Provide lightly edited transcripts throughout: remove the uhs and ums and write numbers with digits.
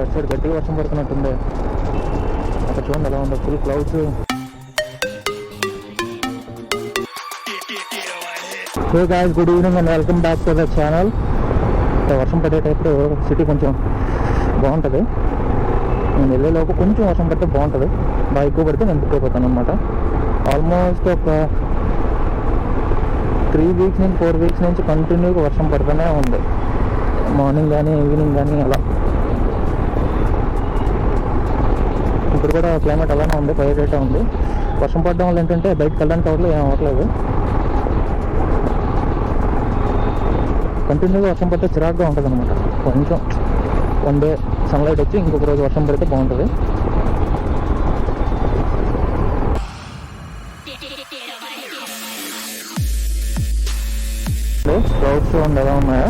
అటు సైడ్ గట్టిగా వర్షం పడుతున్నట్టుంది. అక్కడ చూడండి ఎలా ఉందో, full clouds. Hey guys, good evening and welcome back to the channel. వర్షం పడేటప్పుడు సిటీ కొంచెం బాగుంటుంది. నేను వెళ్ళేలోపు కొంచెం వర్షం పడితే బాగుంటుంది. బాగా ఎక్కువ పడితే నేను బుక్ అయిపోతాను అనమాట. ఆల్మోస్ట్ ఒక 3 వీక్స్ నుంచి 4 వీక్స్ నుంచి కంటిన్యూగా వర్షం పడుతూనే ఉంది, మార్నింగ్ కానీ ఈవినింగ్ కానీ అలా. ఇప్పుడు కూడా క్లైమేట్ అలానే ఉంది, పైరేటే ఉంది. వర్షం పడడం వల్ల ఏంటంటే బయటకు వెళ్ళడానికి అవ్వట్లేదు, ఏం అవ్వట్లేదు. కంటిన్యూగా వర్షం పడితే చిరాగ్గా ఉంటుంది అనమాట. కొంచెం వన్ డే సన్లైట్ వచ్చి ఇంకొక రోజు వర్షం పడితే బాగుంటుంది. క్లౌడ్స్ చూడండి ఎలా ఉన్నాయా.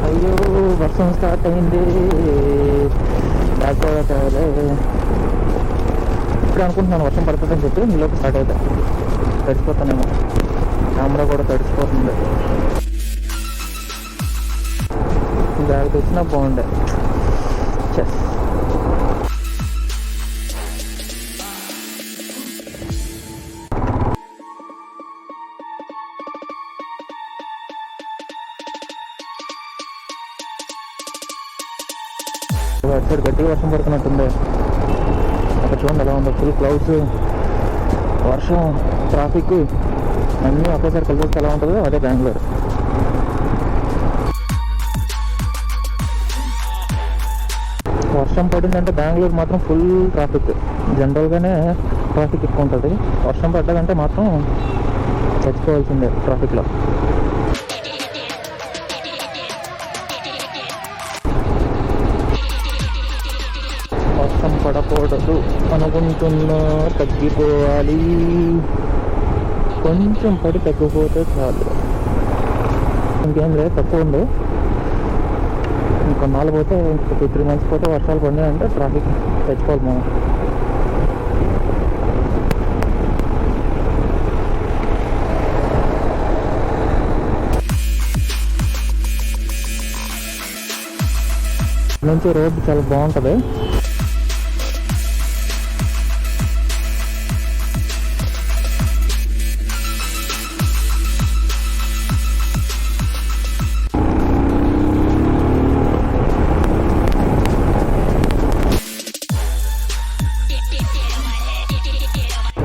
అయ్యో వర్షం స్టార్ట్ అయింది. ఇప్పుడు అనుకుంటున్నాను వర్షం పడుతుందని చెప్పి, నీలోకి స్టార్ట్ అవుతాయి. తడిసిపోతానేమో, కెమెరా కూడా తడిసిపోతుంది. జాగ్రత్త వచ్చినా బాగుండే. చెస్ అటు సైడ్ గట్టిగా వర్షం పడుతున్నట్టుంది. అక్కడ చూడండి ఎలా ఉందో, ఫుల్ క్లౌడ్స్, వర్షం, ట్రాఫిక్ అన్నీ ఒకేసారి కలిసి ఎలా ఉంటుందో అదే బెంగళూరు. వర్షం పడిందంటే బెంగళూరు మాత్రం ఫుల్ ట్రాఫిక్. జనరల్గానే ట్రాఫిక్ ఎక్కువ ఉంటుంది. వర్షం పడ్డదంటే మాత్రం చచ్చిపోవాల్సిందే ట్రాఫిక్లో. వర్షం పడకూడదు అనుకుంటున్నా, తగ్గిపోవాలి. కొంచెం పడి తగ్గిపోతే చాలు. ఇంకేం లేదు, తక్కువ ఉంది. ఇంకొన్నాళ్ళు పోతే, ఇంకొక 2-3 మంత్స్ పోతే వర్షాలు పడినాయంటే ట్రాఫిక్ తెచ్చుకోవాలి మనం. నుంచి రోడ్డు చాలా బాగుంటుంది.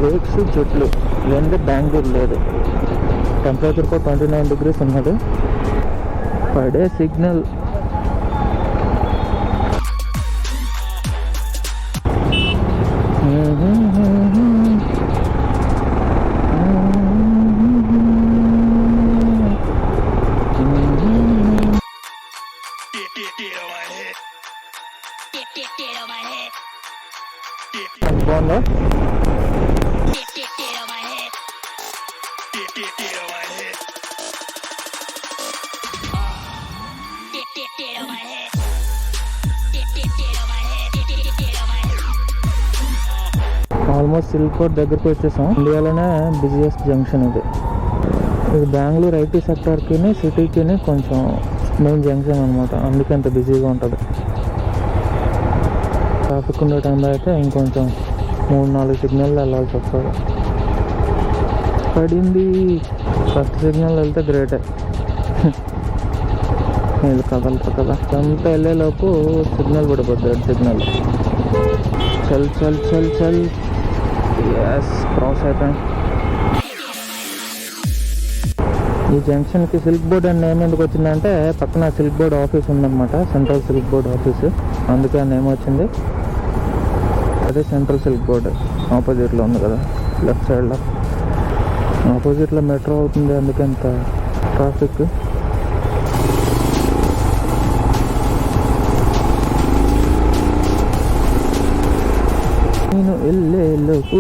లేక్స్, చెట్లు లేనిదే బెంగళూరు లేదు. టెంపరేచర్ కూడా 29 degrees ఉన్నది. పడే సిగ్నల్ బాగుందా. ఆల్మోస్ట్ సిల్క్ రోడ్ దగ్గరికి వచ్చేసాం. ఇండియాలోనే బిజియెస్ట్ జంక్షన్ ఇది. ఇది బెంగళూరు ఐటీ సెక్టర్కి, సిటీకి కొంచెం మెయిన్ జంక్షన్ అనమాట. అందుకే అంత బిజీగా ఉంటుంది. ట్రాఫిక్ ఉండే టైంలో అయితే ఇంకొంచెం 3-4 సిగ్నల్ వెళ్ళాల్సి వస్తుంది. పడింది. ఫస్ట్ సిగ్నల్ వెళ్తే గ్రేటే. ఇది కదలదు కదా, అంతా వెళ్ళేలోపు సిగ్నల్ పడిపోద్ది, రెడ్ సిగ్నల్. చల్ చల్ చల్ చల్. ఎస్, క్రాస్ అయిపోయాం. ఈ జంక్షన్కి సిల్క్ బోర్డ్ అని నేమ్ ఎందుకు వచ్చిందంటే, పక్కన సిల్క్ బోర్డ్ ఆఫీస్ ఉందన్నమాట, సెంట్రల్ సిల్క్ బోర్డ్ ఆఫీస్. అందుకే ఆ నేమ్ వచ్చింది. అదే సెంట్రల్ సిల్క్ బోర్డ్ ఆపోజిట్లో ఉంది కదా, లెఫ్ట్ సైడ్లో. ఆపోజిట్లో మెట్రో అవుతుంది, అందుకే అంత ట్రాఫిక్. నేను వెళ్ళేలోపు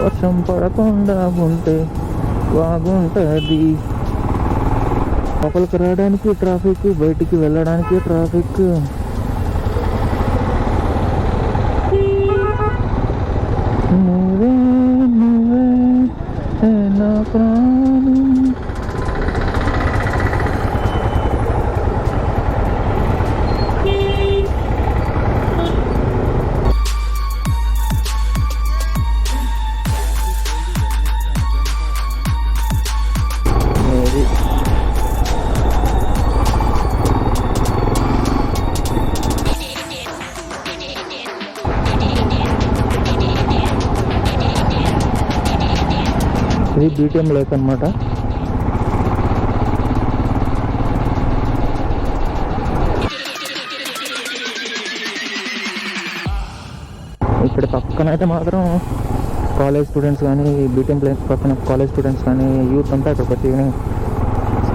వర్షం పడకుండా ఉంటే బాగుంటుంది. లోపలికి రావడానికి ట్రాఫిక్, బయటికి వెళ్ళడానికి ట్రాఫిక్. నువ్వే నా ప్రాణం. ఇది బీటీఎం లేక్ అనమాట. ఇక్కడ పక్కన అయితే మాత్రం కాలేజ్ స్టూడెంట్స్ కానీ బీటీఎం లేక్ పక్కన కాలేజ్ స్టూడెంట్స్ కానీ యూత్ అంతా ఇక్కడ ప్రతి ఈవినింగ్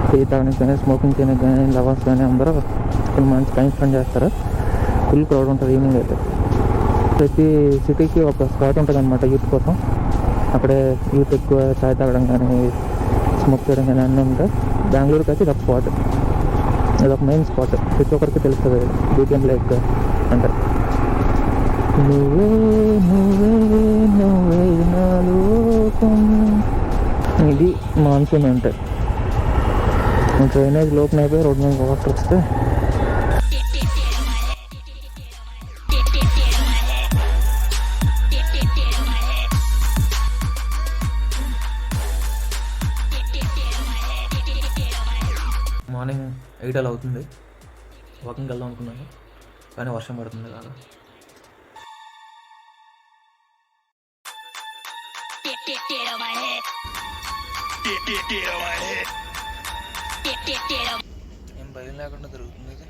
టీ తాగడానికి కానీ స్మోకింగ్ చేయడానికి కానీ లవర్స్ కానీ అందరూ ఫుల్ మంచి టైం స్పెండ్ చేస్తారు. ఫుల్ క్రౌడ్ ఉంటుంది ఈవినింగ్ అయితే. ప్రతి సిటీకి ఒక స్పాట్ ఉంటుంది అనమాట యూత్ కోసం. అక్కడే యూత్ ఎక్కువ చాయ్ తాగడం కానీ స్మోక్ చేయడం కానీ అన్నీ ఉంటాయి. బెంగళూరుకి అయితే ఇదొక స్పాట్, ఇదొక మెయిన్ స్పాట్. ప్రతి ఒక్కరికి తెలుస్తుంది బీటీఎం లేక్ అంటే. నువ్వే నువ్వే నువ్వే నా లోకం. ఇది మాన్సూన్ అంటే డ్రైనేజ్ లోపల అయిపోయి రోడ్డు మీద వాటర్ వస్తే మార్నింగ్ 8 అలా అవుతుంది. వాకింగ్కి వెళ్దాం అనుకున్నాను కానీ వర్షం పడుతుంది కాదు. ఏం భయం లేకుండా జరుగుతుంది ఇది.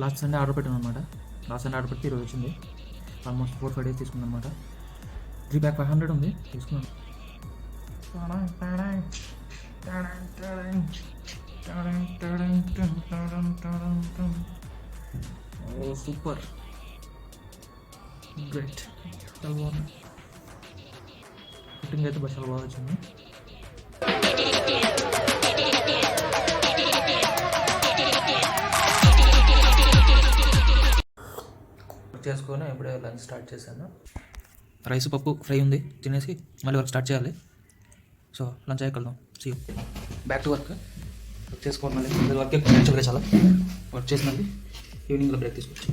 లాస్ట్ సండే ఆర్డర్ పెట్టాను అనమాట. లాస్ట్ సండే ఆర్డర్ పెట్టి ఈరోజు వచ్చింది. ఆల్మోస్ట్ 4-5 డేస్ తీసుకుంది అనమాట. 3 ప్యాక్ 500 ఉంది, తీసుకున్నాను. ఓ సూపర్, గ్రేట్, చాలా బాగుంది. ఫిట్టింగ్ అయితే చాలా బాగా వచ్చింది. చేసుకొని ఇప్పుడే లంచ్ స్టార్ట్ చేశాను. రైస్ పప్పు ఫ్రై ఉంది, తినేసి మళ్ళీ వర్క్ స్టార్ట్ చేయాలి. సో లంచ్ అయ్యాక వెళ్దాం. సీ బ్యాక్ టు వర్క్ చేసుకోవాలి. మళ్ళీ వర్క్ యాక్చువల్గా చాలా వర్క్ చేసినది. ఈవినింగ్లో బ్రేక్ తీసుకోవచ్చు.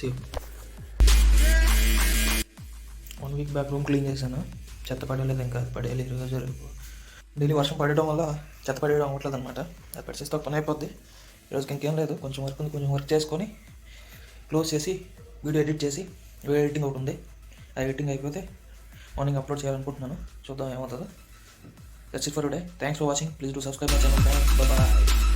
See 1 week back room clean చేశాను. చెత్త పడేయలేదు, ఇంకా పడేయాలి ఈరోజు. డైలీ వర్షం పడేయడం వల్ల చెత్త పడేయడం అవ్వట్లేదు అనమాట. అది పరిస్థితితో పని అయిపోద్ది. ఈరోజుకి ఇంకేం లేదు, కొంచెం వర్క్ ఉంది. కొంచెం వర్క్ చేసుకొని క్లోజ్ చేసి వీడియో ఎడిట్ చేసి, వీడియో ఎడిటింగ్ ఒకటి ఉంది. ఆ ఎడిటింగ్ అయిపోతే మార్నింగ్ అప్లోడ్ చేయాలనుకుంటున్నాను. చూద్దాం ఏమవుతుందో. That's it for today. Thanks for watching. Please do subscribe my channel. Thanks, bye.